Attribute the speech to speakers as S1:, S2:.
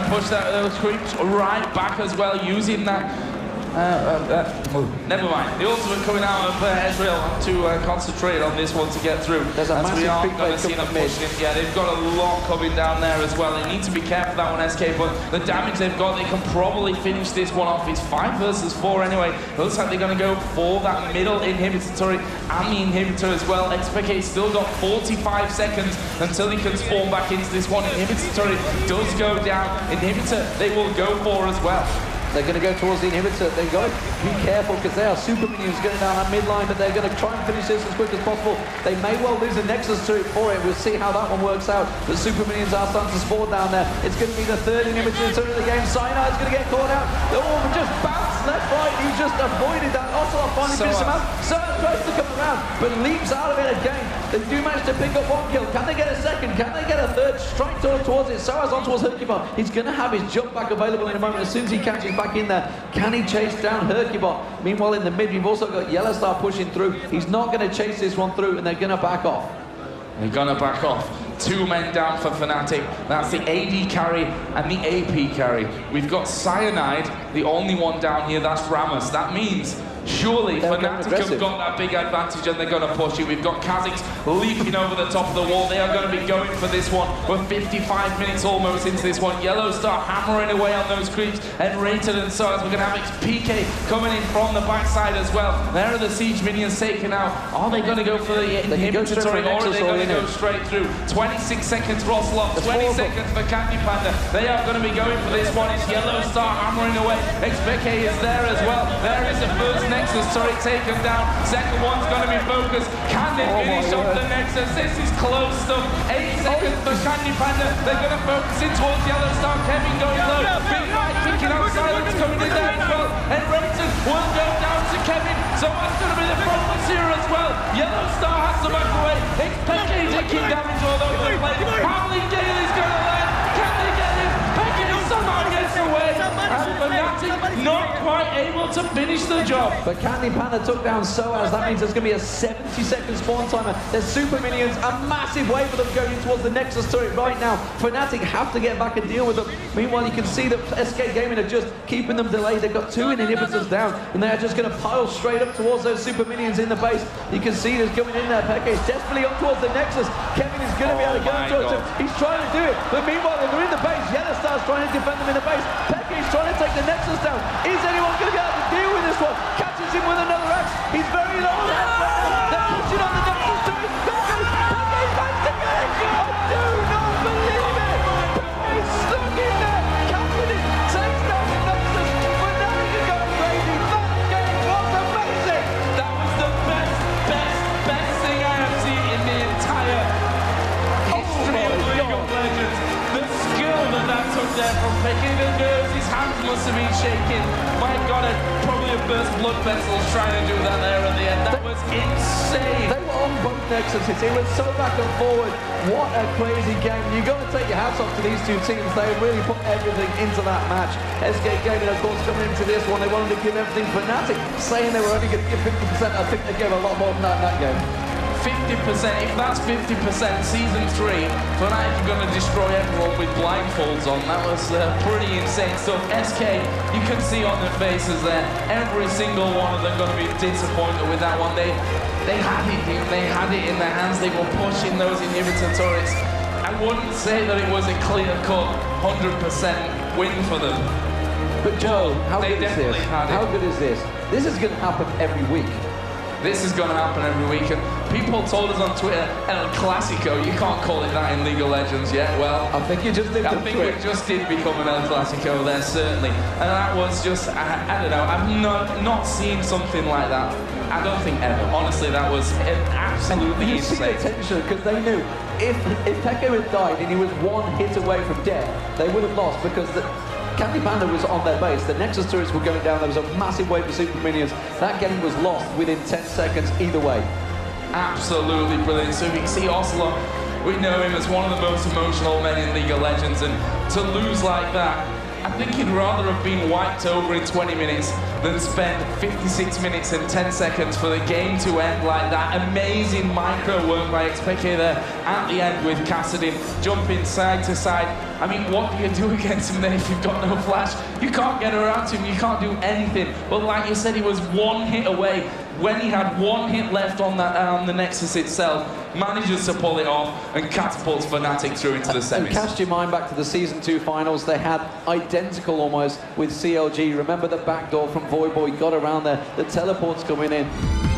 S1: push those creeps right back as well, using that. Never mind. The ultimate coming out of Ezreal to concentrate on this one to get through.
S2: There's a massive
S1: going to see them pushing. Yeah, they've got a lot coming down there as well. They need to be careful that one, SK, but the damage they've got, they can probably finish this one off. It's 5 versus 4 anyway. It looks like they're going to go for that middle inhibitor turret and the inhibitor as well. xPeke still got 45 seconds until he can spawn back into this one. Inhibitor turret does go down. Inhibitor they will go for as well.
S2: They're going to go towards the inhibitor. They've got to be careful because they are super minions going down that midline, but they're going to try and finish this as quick as possible. They may well lose a Nexus to it for it. We'll see how that one works out. The super minions are starting to spawn down there. It's going to be the third inhibitor in the game. Cyanide is going to get caught out. Oh, just bounced left, right. He just avoided that. Ocelot finally finished him out. Cyanide tries to come around, but leaps out of it again. They do manage to pick up 1 kill. Can they get a second? Can they get a third? Strike towards it. Soaz on towards Hercubot. He's going to have his jump back available in a moment as soon as he catches back in there. Can he chase down Hercubot? Meanwhile, in the mid, we've also got Yellowstar pushing through. He's not going to chase this one through, and they're going to back off.
S1: They're going to back off. 2 men down for Fnatic. That's the AD carry and the AP carry. We've got Cyanide, the only one down here. That's Rammus. That means surely Fnatic have got that big advantage and they're going to push it. We've got Kha'Zix leaping over the top of the wall. They are going to be going for this one. We're 55 minutes almost into this one. Yellowstar hammering away on those creeps, and Rated and Soaz. We're going to have xPeke coming in from the backside as well. There are the siege minions taken out. Are they going to go for the inhibitor turret, or are they going to go straight through? 26 seconds for Ocelot, 20 seconds for Candy Panda. They are going to be going for this one. It's Yellowstar hammering away. xPeke is there as well. There is the first Nexus turret taken down. Second one's going to be focused. Can they finish off the Nexus? This is close stuff. 8 seconds for Candy Panda. They're going to focus in towards Yellowstar. Kevin going low. Big Mike picking out Silence coming in there as well. And Rayton will go down to Kevin. So that's going to be the focus here as well. Yellowstar has to back away. xPeke taking damage all over the place. Howling Gale is going to land. Can they get him? Peke somehow gets away. And Fnatic not quite able to finish the job.
S2: But Candy Panda took down Soaz. That means there's going to be a 70-second spawn timer. There's super minions, a massive wave of them going towards the Nexus turret right now. Fnatic have to get back and deal with them. Meanwhile, you can see that SK Gaming are just keeping them delayed. They've got 2 inhibitors down, and they are just going to pile straight up towards those super minions in the base. You can see there's coming in there. Peke is desperately up towards the Nexus. Kevin is going to be able to go towards him. He's trying to do it, but meanwhile, they're in the base. Yellowstar's trying to defend them in the base. Peke is trying to take the Nexus down. Is anyone going to be able to deal with this one? Catches him with another axe. He's very low on health right now. They're pushing on the Nexus to his Peke's back to get it. I do not believe it. Peke's stuck in there. Catching it. Takes down the Nexus. But now he's going crazy. That game was amazing.
S1: That was the best thing I have seen in the entire history of League of Legends. The skill that took there from Peke. The nerves, his hands must have been shaking. My God, probably a burst blood vessels trying to do that there at the end. That was insane.
S2: They were on both Nexuses. It was so back and forward. What a crazy game. You've got to take your hats off to these 2 teams. They really put everything into that match. SK Gaming, of course, coming into this one, they wanted to give everything. Fnatic saying they were only going to give 50%. I think they gave a lot more than that in that game.
S1: 50%, if that's 50%, Season 3, Fnatic are going to destroy everyone with blindfolds on. That was pretty insane stuff. SK, you can see on their faces there, every single one of them going to be disappointed with that one. They had it, they had it in their hands. They were pushing those inhibitor turrets. I wouldn't say that it was a clear-cut 100% win for them.
S2: But Joe, how good is this? How good is this? This is going to happen every week.
S1: This is going to happen every week. And people told us on Twitter, El Clasico, you can't call it that in League of Legends yet. Well,
S2: I think you just did.
S1: I think it just did become an El Clasico there, certainly. And that was just, I don't know, I've not seen something like that. I don't think ever. Honestly, that was absolutely insane.
S2: You see the tension, because they knew if Peke had died and he was 1 hit away from death, they would have lost, because Candy Panda was on their base. The Nexus turrets were going down. There was a massive wave of super minions. That game was lost within 10 seconds either way.
S1: Absolutely brilliant. So we can see Ocelot. We know him as one of the most emotional men in League of Legends, and to lose like that, I think he'd rather have been wiped over in 20 minutes than spend 56 minutes and 10 seconds for the game to end like that. Amazing micro work by xPeke there at the end with Cassidy jumping side to side. I mean, what do you do against him then if you've got no flash? You can't get around him, you can't do anything. But like you said, he was one hit away. When he had one hit left on that the Nexus itself, manages to pull it off and catapults Fnatic through into the semis.
S2: And cast your mind back to the Season 2 finals. They had identical almost with CLG. Remember the backdoor from Voidboy got around there. The teleports coming in.